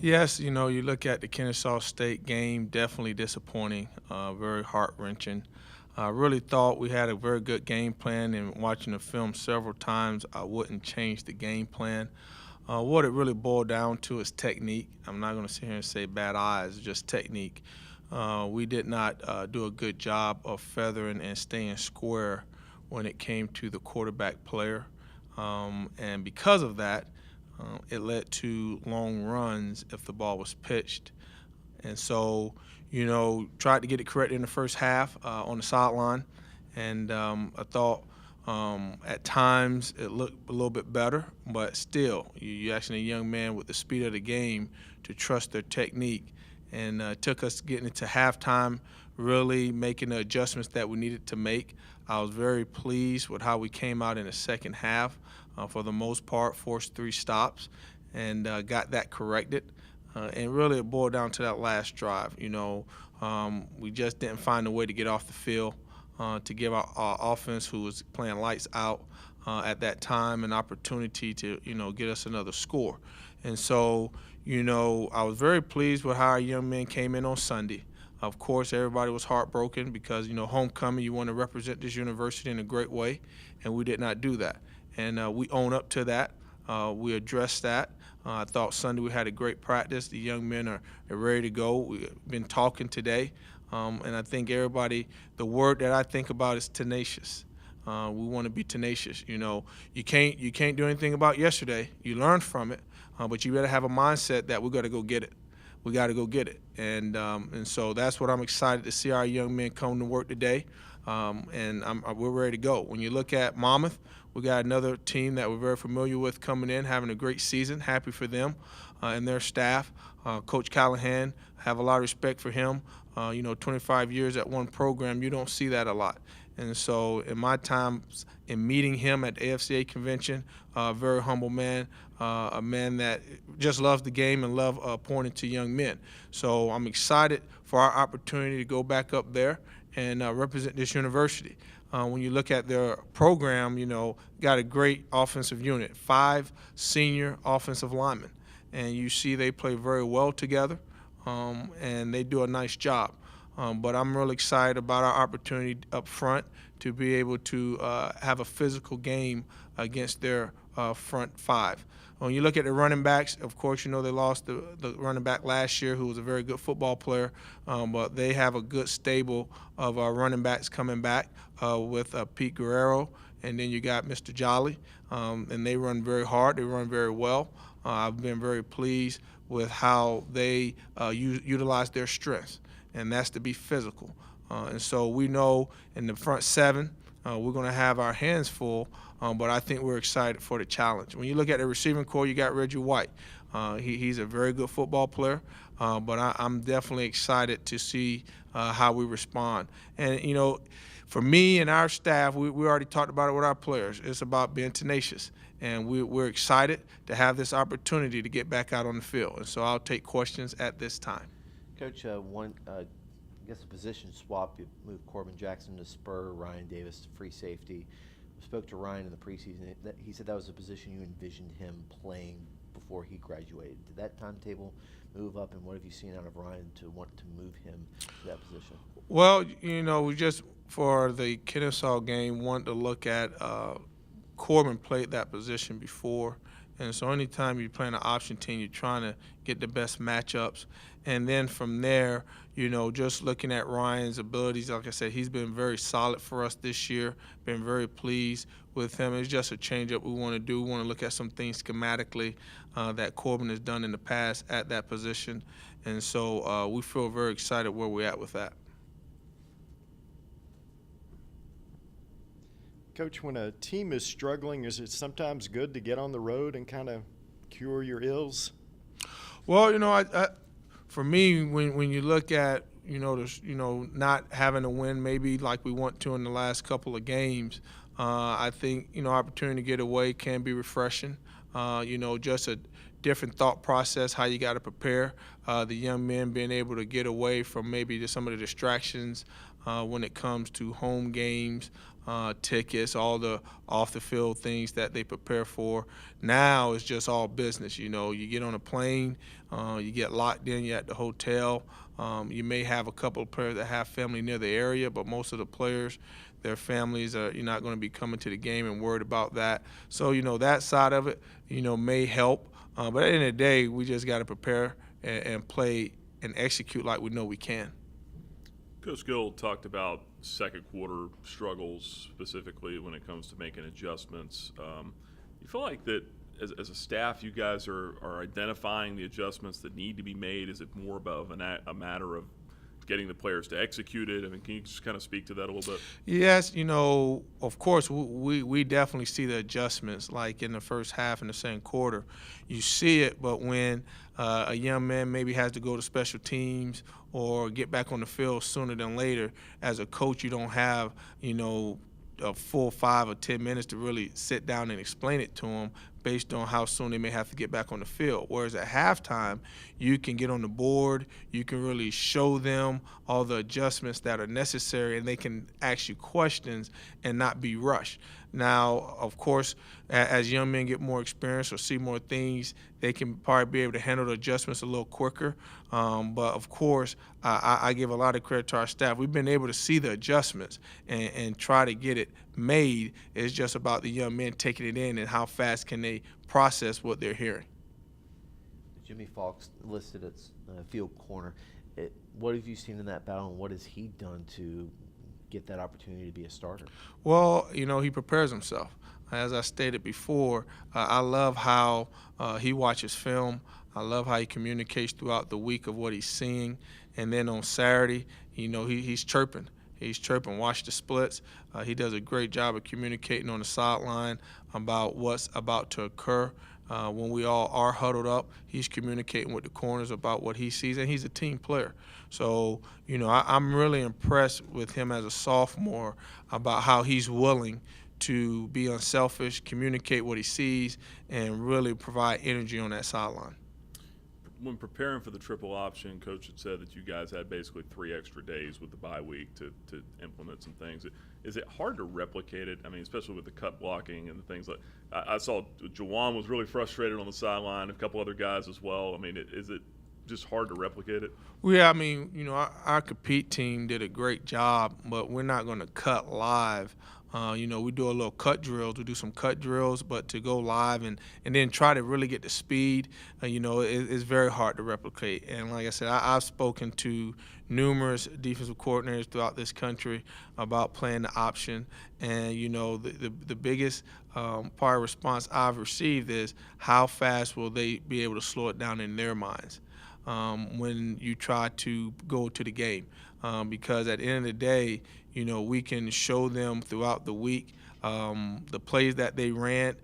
Yes, you look at the Kennesaw State game, definitely disappointing, very heart-wrenching. I really thought we had a very good game plan, and watching the film several times, I wouldn't change the game plan. What it really boiled down to is technique. I'm not going to sit here and say bad eyes, just technique. We did not do a good job of feathering and staying square when it came to the quarterback player. And because of that, it led to long runs if the ball was pitched. And so, tried to get it correct in the first half on the sideline. And I thought at times it looked a little bit better, but still, you're asking a young man with the speed of the game to trust their technique. And took us getting into halftime, really making the adjustments that we needed to make. I was very pleased with how we came out in the second half. For the most part, forced 3 stops and got that corrected. And really, it boiled down to that last drive. We just didn't find a way to get off the field to give our offense, who was playing lights out at that time, an opportunity to, get us another score. And so, I was very pleased with how our young men came in on Sunday. Of course, everybody was heartbroken because, homecoming, you want to represent this university in a great way, and we did not do that. And we own up to that. We addressed that. I thought Sunday we had a great practice. The young men are ready to go. We've been talking today, and I think everybody, the word that I think about is tenacious. We want to be tenacious. You can't do anything about yesterday. You learn from it, but you better have a mindset that we got to go get it. We got to go get it, and so that's what I'm excited to see our young men come to work today, and we're ready to go. When you look at Monmouth, we got another team that we're very familiar with coming in, having a great season. Happy for them and their staff. Coach Callahan, have a lot of respect for him. 25 years at one program, you don't see that a lot. And so in my time in meeting him at the AFCA convention, a very humble man, a man that just loves the game and love pouring into young men. So I'm excited for our opportunity to go back up there and represent this university. When you look at their program, got a great offensive unit, 5 senior offensive linemen. And you see they play very well together, and they do a nice job. But I'm really excited about our opportunity up front to be able to have a physical game against their front 5. When you look at the running backs, of course, they lost the running back last year, who was a very good football player, but they have a good stable of running backs coming back with Pete Guerrero, and then you got Mr. Jolly, and they run very hard. They run very well. I've been very pleased with how they utilize their strengths, and that's to be physical. And so we know in the front 7, we're going to have our hands full, but I think we're excited for the challenge. When you look at the receiving core, you got Reggie White. He's a very good football player, but I'm definitely excited to see how we respond. And, for me and our staff, we already talked about it with our players. It's about being tenacious, and we're excited to have this opportunity to get back out on the field. And so I'll take questions at this time. Coach, I guess a position swap. You moved Corbin Jackson to spur, Ryan Davis to free safety. We spoke to Ryan in the preseason. He said that was a position you envisioned him playing before he graduated. Did that timetable move up, and what have you seen out of Ryan to want to move him to that position? Well, we just, for the Kennesaw game, wanted to look at Corbin played that position before. And so anytime you're playing an option team, you're trying to get the best matchups. And then from there, just looking at Ryan's abilities, like I said, he's been very solid for us this year, been very pleased with him. It's just a change-up we want to do. We want to look at some things schematically that Corbin has done in the past at that position. And so we feel very excited where we're at with that. Coach, when a team is struggling, is it sometimes good to get on the road and kind of cure your ills? Well, for me, when you look at not having a win maybe like we want to in the last couple of games, I think opportunity to get away can be refreshing. Just a different thought process, how you got to prepare. The young men being able to get away from maybe some of the distractions when it comes to home games, tickets, all the off the field things that they prepare for. Now it's just all business. You get on a plane, you get locked in, you're at the hotel. You may have a couple of players that have family near the area, but most of the players, their families you're not going to be coming to the game and worried about that. So, that side of it, may help. But at the end of the day, we just got to prepare and play and execute like we know we can. Coach Gill talked about second quarter struggles specifically when it comes to making adjustments. You feel like that as a staff, you guys are identifying the adjustments that need to be made? Is it more about a matter of getting the players to execute it? I mean, can you just kind of speak to that a little bit? Yes, of course, we definitely see the adjustments, like in the first half and the second quarter. You see it, but when a young man maybe has to go to special teams or get back on the field sooner than later, as a coach, you don't have, a full 5 or 10 minutes to really sit down and explain it to them based on how soon they may have to get back on the field. Whereas at halftime, you can get on the board, you can really show them all the adjustments that are necessary, and they can ask you questions and not be rushed. Now, of course, as young men get more experience or see more things, they can probably be able to handle the adjustments a little quicker. But, of course, I give a lot of credit to our staff. We've been able to see the adjustments and try to get it made. It's just about the young men taking it in and how fast can they process what they're hearing. Jimmy Fox listed at field corner. What have you seen in that battle, and what has he done to get that opportunity to be a starter? Well, he prepares himself. As I stated before, I love how he watches film. I love how he communicates throughout the week of what he's seeing. And then on Saturday, he's chirping. He's chirping. Watch the splits. He does a great job of communicating on the sideline about what's about to occur. When we all are huddled up, he's communicating with the corners about what he sees, and he's a team player. So, I'm really impressed with him as a sophomore about how he's willing to be unselfish, communicate what he sees, and really provide energy on that sideline. When preparing for the triple option, Coach had said that you guys had basically 3 extra days with the bye week to implement some things. Is it hard to replicate it? I mean, especially with the cut blocking and the things like I saw Jawan was really frustrated on the sideline, a couple other guys as well. I mean, is it just hard to replicate it? Well, yeah, I mean, our compete team did a great job, but we're not going to cut live. We do a little cut drills. We do some cut drills, but to go live and then try to really get the speed, it's very hard to replicate. And like I said, I've spoken to numerous defensive coordinators throughout this country about playing the option. And, the biggest part of response I've received is how fast will they be able to slow it down in their minds when you try to go to the game. Because at the end of the day, we can show them throughout the week the plays that they ran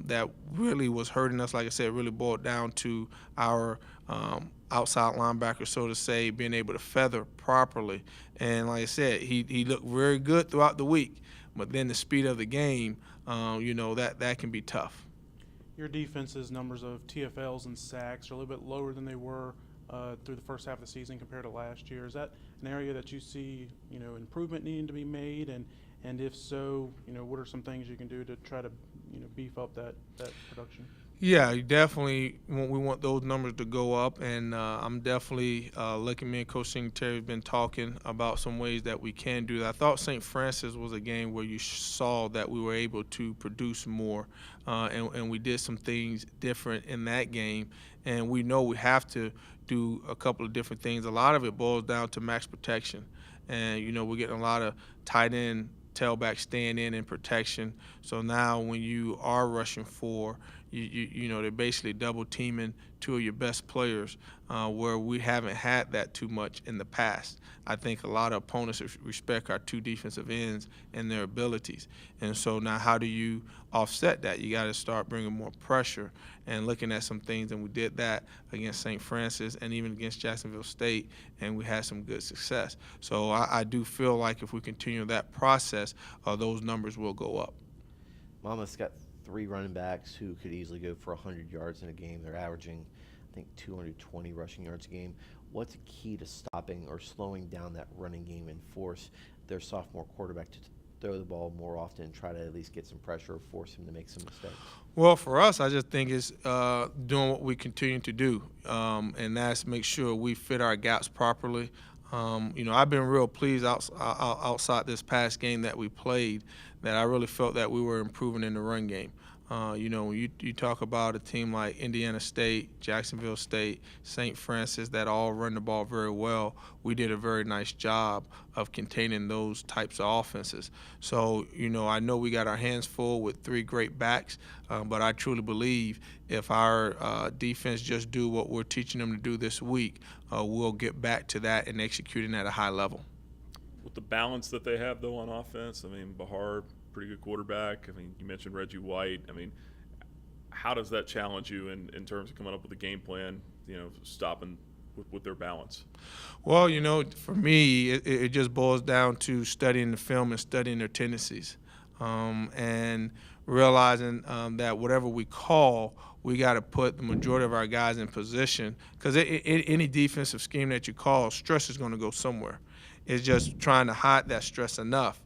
that really was hurting us. Like I said, really boiled down to our outside linebacker, so to say, being able to feather properly. And like I said, he looked very good throughout the week, but then the speed of the game, that can be tough. Your defense's numbers of TFLs and sacks are a little bit lower than they were through the first half of the season compared to last year. Is that an area that you see, improvement needing to be made? And if so, what are some things you can do to try to, beef up that production? Yeah, we want those numbers to go up, and I'm definitely looking. Me and Coach Singletary have been talking about some ways that we can do that. I thought St. Francis was a game where you saw that we were able to produce more, and we did some things different in that game, and we know we have to do a couple of different things. A lot of it boils down to max protection, and we're getting a lot of tight end tailback staying in protection. So now when you are rushing 4, they're basically double teaming 2 of your best players, where we haven't had that too much in the past. I think a lot of opponents respect our 2 defensive ends and their abilities. And so now how do you offset that? You got to start bringing more pressure and looking at some things, and we did that against St. Francis and even against Jacksonville State, and we had some good success. So I do feel like if we continue that process, those numbers will go up. Monmouth's got 3 running backs who could easily go for 100 yards in a game. They're averaging, I think, 220 rushing yards a game. What's key to stopping or slowing down that running game and force their sophomore quarterback throw the ball more often and try to at least get some pressure or force him to make some mistakes? Well, for us, I just think it's doing what we continue to do, and that's make sure we fit our gaps properly. I've been real pleased outside this past game that we played, that I really felt that we were improving in the run game. When you talk about a team like Indiana State, Jacksonville State, St. Francis that all run the ball very well, we did a very nice job of containing those types of offenses. So, I know we got our hands full with 3 great backs, but I truly believe if our defense just do what we're teaching them to do this week, we'll get back to that and executing at a high level. With the balance that they have, though, on offense, I mean, Bahar, pretty good quarterback. I mean, you mentioned Reggie White. I mean, how does that challenge you in terms of coming up with a game plan, stopping with their balance? Well, for me, it just boils down to studying the film and studying their tendencies, and realizing that whatever we call, we got to put the majority of our guys in position, because any defensive scheme that you call, stress is going to go somewhere. It's just trying to hide that stress enough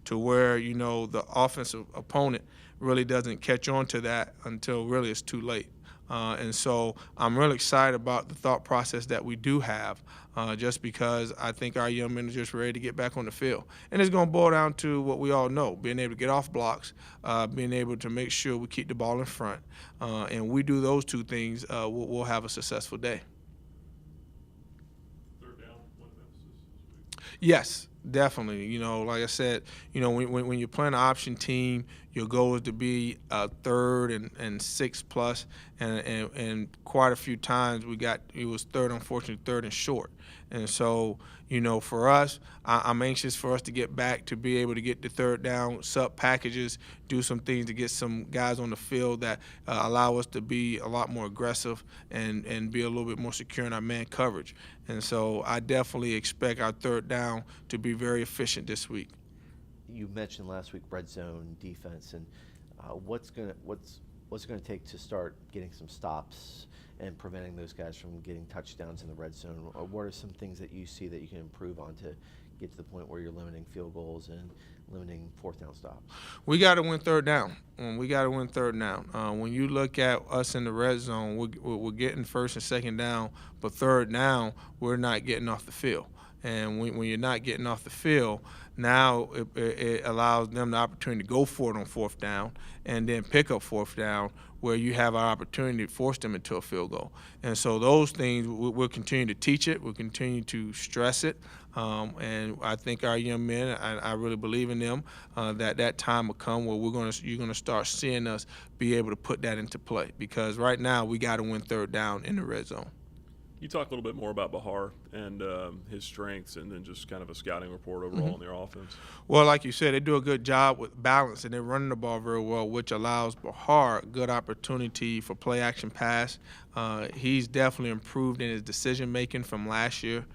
to where, the offensive opponent really doesn't catch on to that until really it's too late. And so I'm really excited about the thought process that we do have, just because I think our young men are just ready to get back on the field. And it's going to boil down to what we all know, being able to get off blocks, being able to make sure we keep the ball in front. And we do those 2 things, we'll have a successful day. Third down, one emphasis this week. Yes, definitely. Like I said, when you're playing an option team, your goal is to be 3rd and 6 plus, and quite a few times it was 3rd, unfortunately 3rd and short. And so, for us, I'm anxious for us to get back to be able to get the 3rd down sub packages, do some things to get some guys on the field that allow us to be a lot more aggressive and be a little bit more secure in our man coverage. And so I definitely expect our 3rd down to be very efficient this week. You mentioned last week red zone defense, and what's gonna take to start getting some stops and preventing those guys from getting touchdowns in the red zone? Or what are some things that you see that you can improve on to get to the point where you're limiting field goals and limiting 4th down stops? We got to win 3rd down. We got to win 3rd down. When you look at us in the red zone, we're getting 1st and 2nd down, but 3rd down, we're not getting off the field. And when you're not getting off the field, now it allows them the opportunity to go for it on 4th down and then pick up 4th down, where you have our opportunity to force them into a field goal. And so those things, we'll continue to teach it. We'll continue to stress it. And I think our young men, I really believe in them, that time will come where you're gonna start seeing us be able to put that into play. Because right now we got to win 3rd down in the red zone. You talk a little bit more about Bahar and his strengths, and then just kind of a scouting report overall on their offense. Well, like you said, they do a good job with balance, and they're running the ball very well, which allows Bahar good opportunity for play action pass. He's definitely improved in his decision making from last year.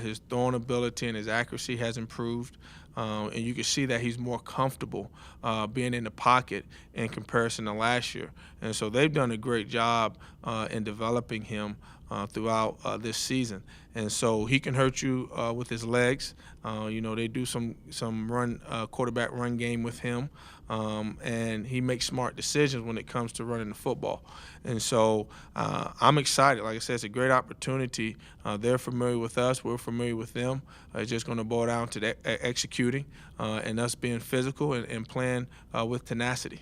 His throwing ability and his accuracy has improved. And you can see that he's more comfortable being in the pocket in comparison to last year. And so they've done a great job in developing him throughout this season. And so he can hurt you with his legs. They do some quarterback run game with him. And he makes smart decisions when it comes to running the football. And so I'm excited. Like I said, it's a great opportunity. They're familiar with us. We're familiar with them. It's just going to boil down to executing and us being physical and playing with tenacity.